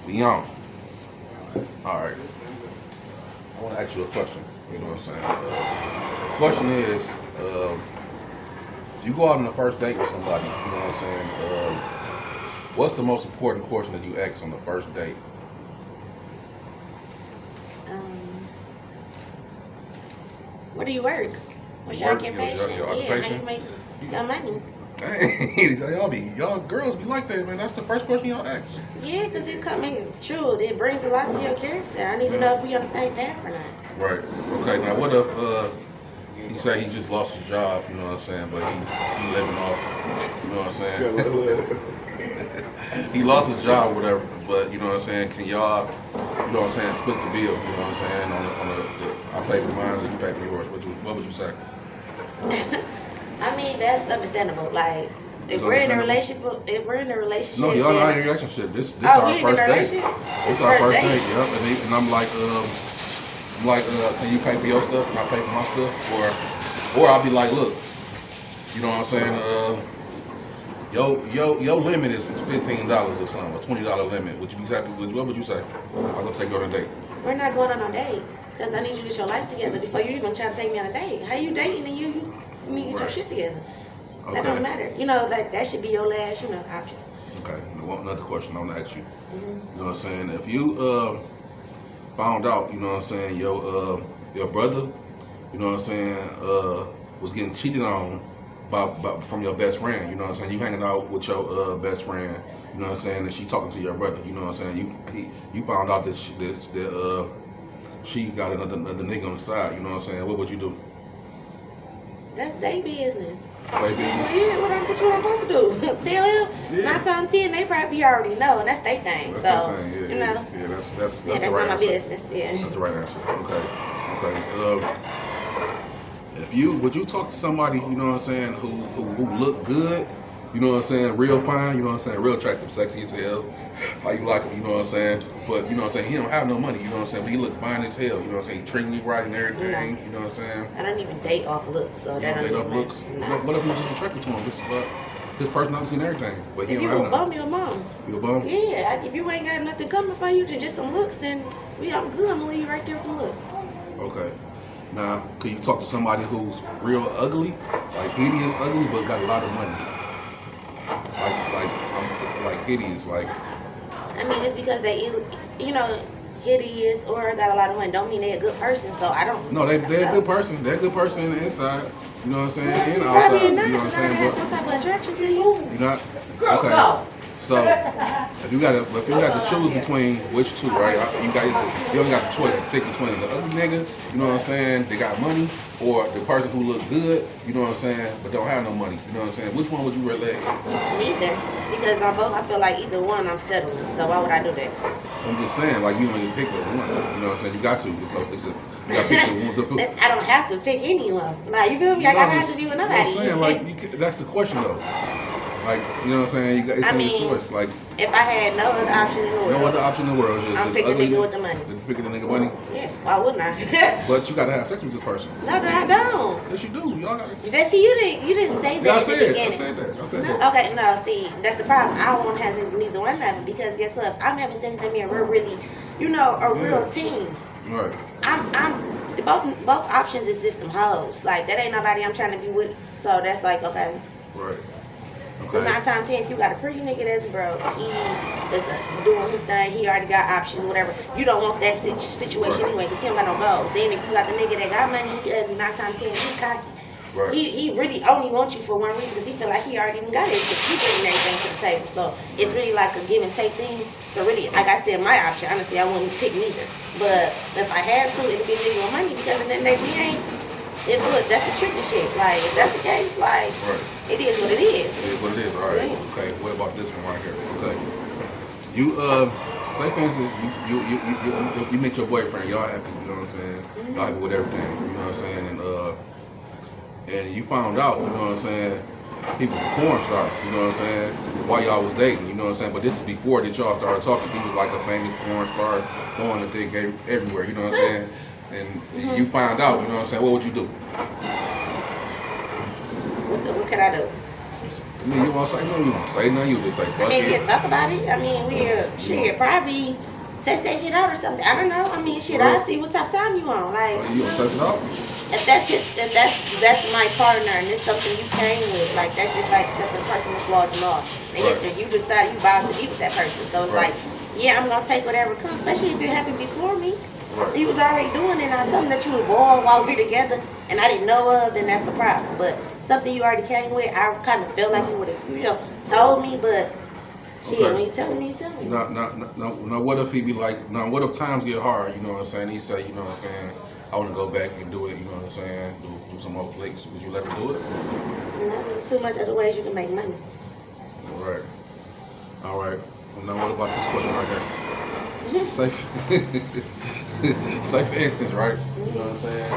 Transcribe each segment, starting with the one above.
Beyond. All right. I want to ask you a question. You know what I'm saying? Question is, if you go out on the first date with somebody, you know what I'm saying? What's the most important question that you ask on the first date? Um, where do you work? What's your Work, occupation? your Yeah, how occupation? you make your money? Dang, y'all girls be like that, man. That's the first question y'all ask. Yeah, because it coming true. It brings a lot to your character. I need to know if we on the same path or not. Right. Okay. Now, what if he say he just lost his job? You know what I'm saying? But he living off. You know what I'm saying? He lost his job, or whatever. But you know what I'm saying? Can y'all, you know what I'm saying, split the bill? You know what I'm saying? I pay for mine, or you pay for yours. What would you say? I mean, that's understandable. Like, if we're in a relationship, No, y'all not in a relationship. This our first date. This our first date. Yep. And I'm like, can you pay for your stuff and I pay for my stuff, or I'll be like, look, you know what I'm saying? Your limit is $15 or something, a $20 limit. Would you be happy with? What would you say? Let's say go on a date. We're not going on a date because I need you to get your life together before you even try to take me on a date. How you dating and you need to get your shit together? Okay. That don't matter. You know, like that should be your last, option. Okay. Another question I want to ask you. Mm-hmm. You know what I'm saying? If you found out, you know what I'm saying, your brother, you know what I'm saying, was getting cheated on from your best friend, you know what I'm saying, you hanging out with your best friend, you know what I'm saying, and she talking to your brother, you know what I'm saying, you found out that she got another nigga on the side, you know what I'm saying, what would you do? That's their business. Baby. Yeah, what I'm supposed to do? Tell him? 9 times out of 10, they probably already know, and that's their thing. That's so, their thing. Yeah, that's that's not the right my answer. business. Yeah. That's the right answer. Okay. Would you talk to somebody, you know what I'm saying, who look good, you know what I'm saying, real fine, you know what I'm saying, real attractive, sexy as hell, how you like him, you know what I'm saying, but you know what I'm saying, he don't have no money, you know what I'm saying, but he look fine as hell, you know what I'm saying, he treating you right and everything, you know what I'm saying. I don't even date off looks, so that don't even looks. What if you just attracted to him, just his personality and everything, but he if don't you have a bum, you a bum. You a bum? Yeah, if you ain't got nothing coming for you than just some looks, then I'm good. I'm gonna leave you right there with the looks. Okay. Now, can you talk to somebody who's real ugly, like hideous ugly, but got a lot of money? Like hideous, like. I mean, it's because they, hideous or got a lot of money. Don't mean they're a good person. So I don't. No, they're a good person. They're a good person in the inside. You know what I'm saying? And Well, outside. probably You not, know what I'm saying? have some type of attraction to you. You're not. Okay. So if you got to choose between which two, right? You only got the choice to pick between the ugly nigga, you know what I'm saying, they got money, or the person who look good, you know what I'm saying, but don't have no money, you know what I'm saying. Which one would you rather have? Neither, because on both I feel like either one I'm settling. So why would I do that? I'm just saying, like you only pick one, you know what I'm saying. You got to. You got to pick the one. I don't have to pick anyone. Like you feel me? Like I don't have to do with nobody. I'm saying, like that's the question though. Like, you know what I'm saying? It's your choice. Like, if I had no other option in the world. No other option in the world. I'm picking the nigga with the money. Just picking the nigga money? Yeah, why wouldn't I? But you got to have sex with this person. No, I don't. Yes, you do. Y'all got to. See, you didn't say that at the beginning. I said that. No, okay, no, see, that's the problem. I don't want to have sex with neither one of them because guess what? If I'm having sex with them and we're really, a real team. Right. Both options is just some hoes. Like, that ain't nobody I'm trying to be with. So that's like, okay. Right. Because 9 times 10, if you got a pretty nigga that's broke, he is doing his thing, he already got options, whatever. You don't want that situation anyway, because he don't got no goals. Then if you got the nigga that got money, he ugly, 9 times 10, he cocky. Right. He really only wants you for one reason, because he feel like he already even got it, because he bringing everything to the table. So it's really like a give and take thing. So really, like I said, my option, honestly, I wouldn't pick neither. But if I had to, it'd be giving money, because in that day we ain't. That's the tricky shit. Like, if that's the case, like, It is what it is. It is what it is. All right. Yeah. Okay. What about this one right here? Okay. You say for instance, you meet your boyfriend. Y'all happy. You know what I'm saying? Y'all happy with everything. You know what I'm saying? And you found out. You know what I'm saying? He was a porn star. You know what I'm saying? While y'all was dating. You know what I'm saying? But this is before that y'all started talking. He was like a famous porn star, throwing the thing everywhere. You know what I'm saying? And you find out, you know what I'm saying? What would you do? What can I do? I mean, you want to say nothing? You want to say nothing? You just say fuck I mean, we it. can talk about it. I mean, shit, probably test that shit out or something. I don't know. I mean, shit, I see what type of time you on. Like, You gonna test it out? if that's my partner and it's something you came with, like that's just like something personal flaws and all. And Right. history, you decide you vowed to be with that person. So it's Right. like, yeah, I'm gonna take whatever comes, especially if it happened before me. Right. He was already doing it, now something that you evolved while we together and I didn't know of, then that's the problem. But something you already came with, I kind of felt like you would have, told me, but shit, Okay. when you telling me, you telling me. Now, what if he be like, now, what if times get hard, you know what I'm saying? He say, you know what I'm saying, I want to go back and do it, you know what I'm saying, do some more flicks. Would you let him do it? No, there's too much other ways you can make money. All right. Well, now, what about this question right here? Safe. Say for instance, right? You know what I'm saying?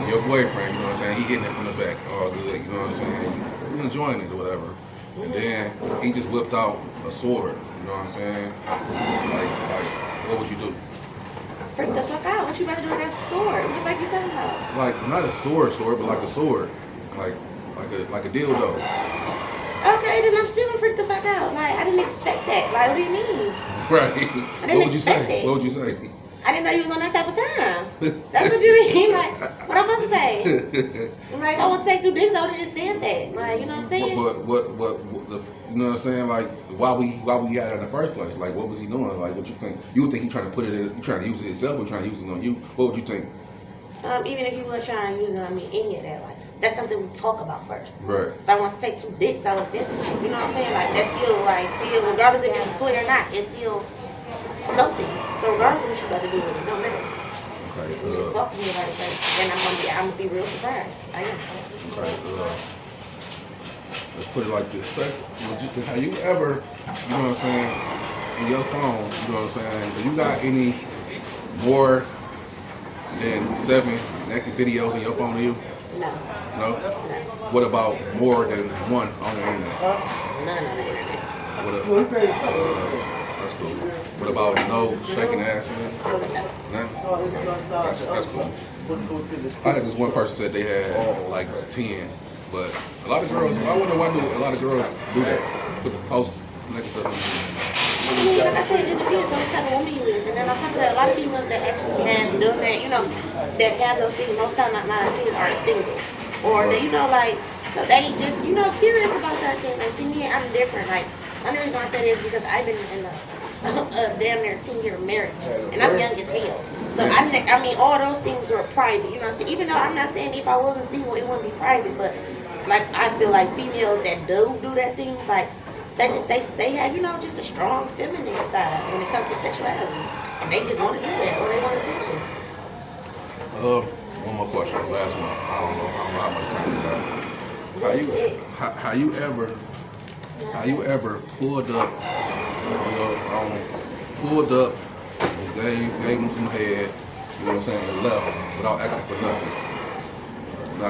Your boyfriend, you know what I'm saying? He hitting it from the back, all good, you know what I'm saying? You enjoying it or whatever. And then he just whipped out a sword, you know what I'm saying? Like, what would you do? Freak the fuck out. What you about to do in that store? What the fuck you talking about? Like, not a sword, but like a sword. Like a dildo. Okay, then I'm still gonna freak the fuck out. Like, I didn't expect that. Like, what do you mean? Right. I didn't What would you expect say? it. What would you say? I didn't know you was on that type of time. That's what you mean? Like, what I'm supposed to say? Like, if I want to take 2 dicks, I would have just said that. Like, you know what I'm saying? But you know what I'm saying? Like, why we had it in the first place? Like, what was he doing? Like, what you think? You would think he trying to put it in, he trying to use it himself or trying to use it on you? What would you think? Even if you were trying to use it on me, any of that, like, that's something we talk about first. Right. If I want to take 2 dicks, I would say that shit. You know what I'm saying? Like, that's still, regardless if it's a toy or not, it's still something. So regardless of what you got to do with it, no matter. Okay. You should talk to me about it first. Then I'm gonna be real surprised. I am. Okay. Let's put it like this. Have you ever, you know what I'm saying, in your phone, you know what I'm saying, do you got any more than 7 naked videos in your phone to you? No. No? No. What about more than 1 on the internet? None on the internet. That's cool. What about no shaking ass? Man? None? That's cool. I had this one person said they had like 10, but a lot of girls, I wonder why do a lot of girls do that? Put the post next to them. I mean, like I said, it depends on what type of woman you is. And then on top of that, a lot of females that actually have done that, that have those things, most times not 9 out of 10 are single. Or they, so they just, curious about certain things. Like, see me, I'm different. Like, the only reason I say this is because I've been in a damn near 10-year marriage. And I'm young as hell. So, I mean, all those things are private. You know what I'm saying? Even though I'm not saying if I wasn't single, it wouldn't be private. But, like, I feel like females that do that things, like, that just they have just a strong feminine side when it comes to sexuality, and they just want to do that or they want attention. One more question, last one. I don't know how much time we got. How you ever pulled up on your pulled up and gave them some head, you know what I'm saying, and left without asking for nothing? No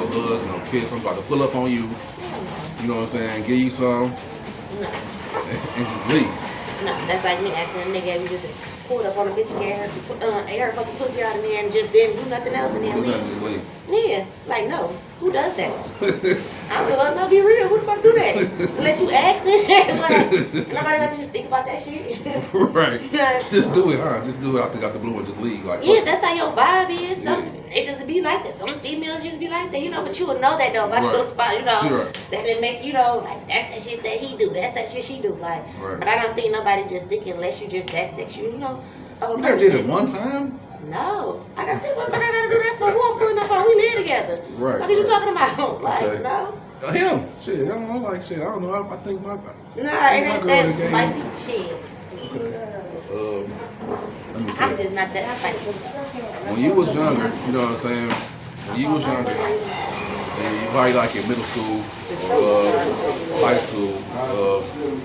hugs, no kiss. I'm about to pull up on you. You know what I'm saying? Give you some. No. And just leave. No, that's like me asking a nigga if you just pulled up on a bitch and gave her fucking pussy out of there and just didn't do nothing else and then Do nothing, leave. just leave. Yeah, like no. Who does that? I'm just like, no, be real. Who the fuck do that? Unless you ask it. Like, nobody about to just think about that shit. Right. Just do it, huh? Just do it out the blue and just leave. Like, yeah, that's how your vibe is. It doesn't be like that. Some females just be like that, but you will know that though about your spot, that it make like that's that shit that he do, that's that shit she do, like. Right. But I don't think nobody just think unless you just that sexual, of a you never did it person. one time? No, like I said, what the fuck I gotta do that for? Who I'm pulling up on? We live together. Right. What are you talking about? Like, Okay. no. Him. Shit, I don't know. Like, shit, I don't know. I think my. Nah, it ain't that spicy shit. Let me see. I'm just not that spicy. When you was younger, you know what I'm saying? When you was younger, and you probably like in middle school, high school,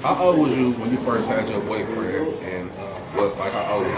how old was you when you first had your boyfriend? And how old